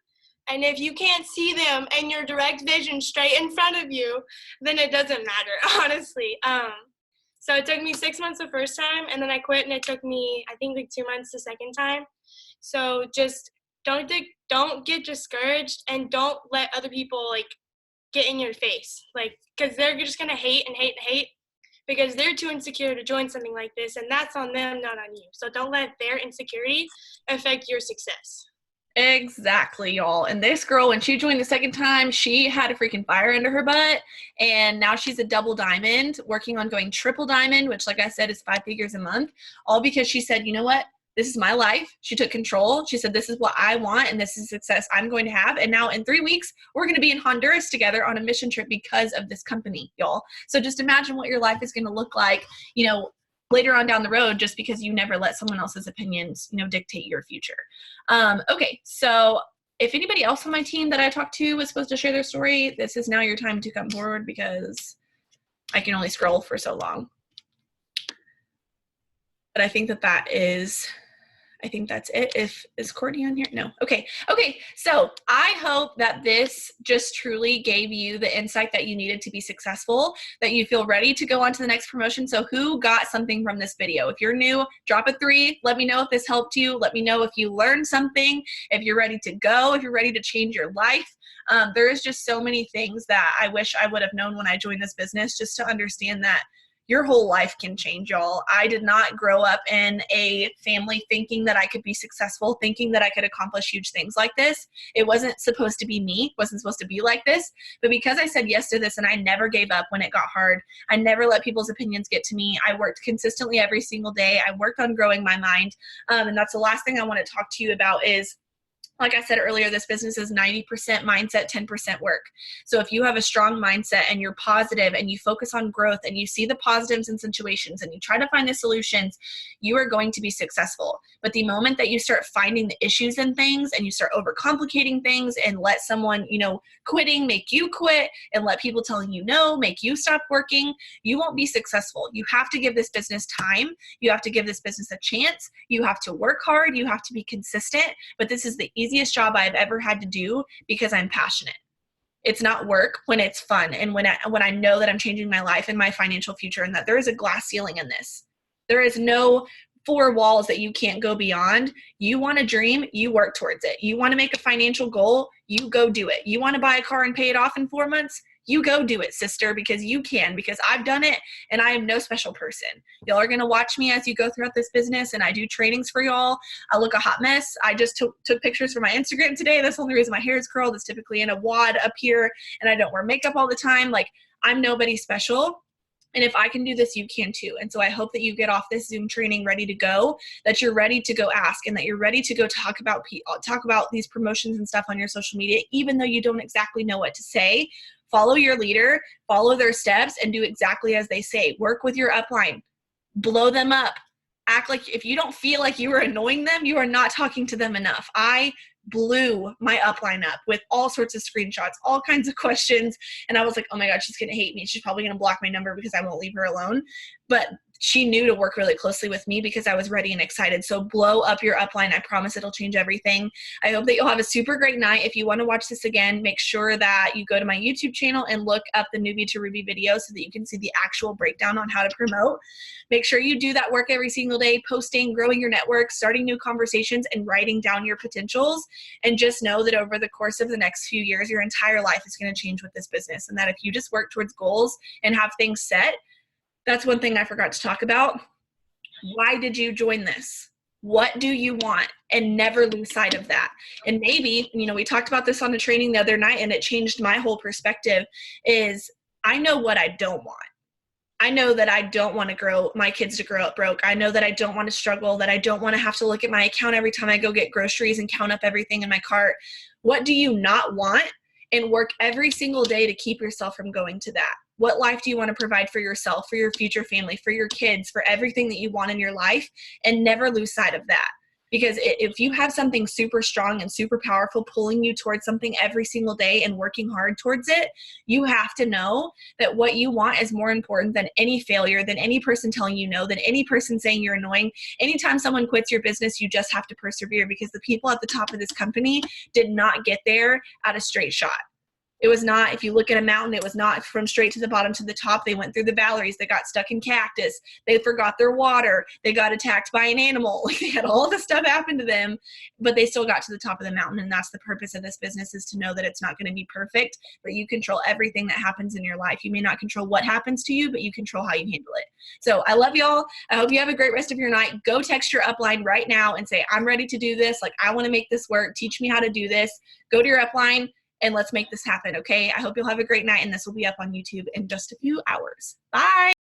And if you can't see them and your direct vision straight in front of you, then it doesn't matter, honestly. So it took me 6 months the first time, and then I quit, and it took me, I think, like 2 months the second time. So just don't get discouraged, and don't let other people like get in your face, like, because they're just gonna hate and hate and hate because they're too insecure to join something like this, and that's on them, not on you. So don't let their insecurity affect your success. Exactly, y'all. And this girl, when she joined the second time, she had a freaking fire under her butt, and now she's a double diamond, working on going triple diamond, which, like I said, is 5 figures a month, all because she said, you know what? This is my life. She took control. She said, this is what I want, and this is success I'm going to have. And now in 3 weeks, we're going to be in Honduras together on a mission trip because of this company, y'all. So just imagine what your life is going to look like, you know, later on down the road, just because you never let someone else's opinions, you know, dictate your future. Okay, so if anybody else on my team that I talked to was supposed to share their story, this is now your time to come forward, because I can only scroll for so long. But I think that's it. Is Courtney on here? No. Okay. So I hope that this just truly gave you the insight that you needed to be successful, that you feel ready to go on to the next promotion. So who got something from this video? If you're new, drop a 3. Let me know if this helped you. Let me know if you learned something, if you're ready to go, if you're ready to change your life. There is just so many things that I wish I would have known when I joined this business, just to understand that your whole life can change, y'all. I did not grow up in a family thinking that I could be successful, thinking that I could accomplish huge things like this. It wasn't supposed to be me. It wasn't supposed to be like this. But because I said yes to this, and I never gave up when it got hard, I never let people's opinions get to me. I worked consistently every single day. I worked on growing my mind. And that's the last thing I want to talk to you about is, like I said earlier, this business is 90% mindset, 10% work. So if you have a strong mindset and you're positive and you focus on growth and you see the positives in situations and you try to find the solutions, you are going to be successful. But the moment that you start finding the issues in things and you start overcomplicating things and let someone, you know, quitting make you quit, and let people telling you no make you stop working, you won't be successful. You have to give this business time. You have to give this business a chance. You have to work hard. You have to be consistent. But this is the easiest job I've ever had to do because I'm passionate. It's not work when it's fun, and when I know that I'm changing my life and my financial future, and that there is a glass ceiling in this. There is no 4 walls that you can't go beyond. You want a dream, you work towards it. You want to make a financial goal, you go do it. You want to buy a car and pay it off in 4 months, you go do it, sister, because you can, because I've done it, and I am no special person. Y'all are going to watch me as you go throughout this business, and I do trainings for y'all. I look a hot mess. I just took pictures for my Instagram today. That's the only reason my hair is curled. It's typically in a wad up here, and I don't wear makeup all the time. Like, I'm nobody special. And if I can do this, you can too. And so I hope that you get off this Zoom training ready to go, that you're ready to go ask, and that you're ready to go talk about these promotions and stuff on your social media, even though you don't exactly know what to say. Follow your leader, follow their steps, and do exactly as they say. Work with your upline. Blow them up. act like, if you don't feel like you are annoying them, you are not talking to them enough. I blew my upline up with all sorts of screenshots, all kinds of questions. And I was like, oh my God, she's going to hate me. She's probably going to block my number because I won't leave her alone. But she knew to work really closely with me because I was ready and excited. So blow up your upline. I promise it'll change everything. I hope that you'll have a super great night. If you want to watch this again, make sure that you go to my YouTube channel and look up the Newbie to Ruby video so that you can see the actual breakdown on how to promote. Make sure you do that work every single day, posting, growing your network, starting new conversations, and writing down your potentials. And just know that over the course of the next few years, your entire life is going to change with this business. And that if you just work towards goals and have things set, that's one thing I forgot to talk about. Why did you join this? What do you want? And never lose sight of that. And maybe, we talked about this on the training the other night, and it changed my whole perspective, is I know what I don't want. I know that I don't want my kids to grow up broke. I know that I don't want to struggle, that I don't want to have to look at my account every time I go get groceries and count up everything in my cart. What do you not want? And work every single day to keep yourself from going to that. What life do you want to provide for yourself, for your future family, for your kids, for everything that you want in your life? And never lose sight of that. Because if you have something super strong and super powerful pulling you towards something every single day and working hard towards it, you have to know that what you want is more important than any failure, than any person telling you no, than any person saying you're annoying. Anytime someone quits your business, you just have to persevere, because the people at the top of this company did not get there at a straight shot. It was not, if you look at a mountain, it was not from straight to the bottom to the top. They went through the valleys. They got stuck in cactus. They forgot their water. They got attacked by an animal. Like, they had all this stuff happen to them, but they still got to the top of the mountain. And that's the purpose of this business, is to know that it's not going to be perfect, but you control everything that happens in your life. You may not control what happens to you, but you control how you handle it. So I love y'all. I hope you have a great rest of your night. Go text your upline right now and say, I'm ready to do this. Like, I want to make this work. Teach me how to do this. Go to your upline and let's make this happen, okay? I hope you'll have a great night, and this will be up on YouTube in just a few hours. Bye.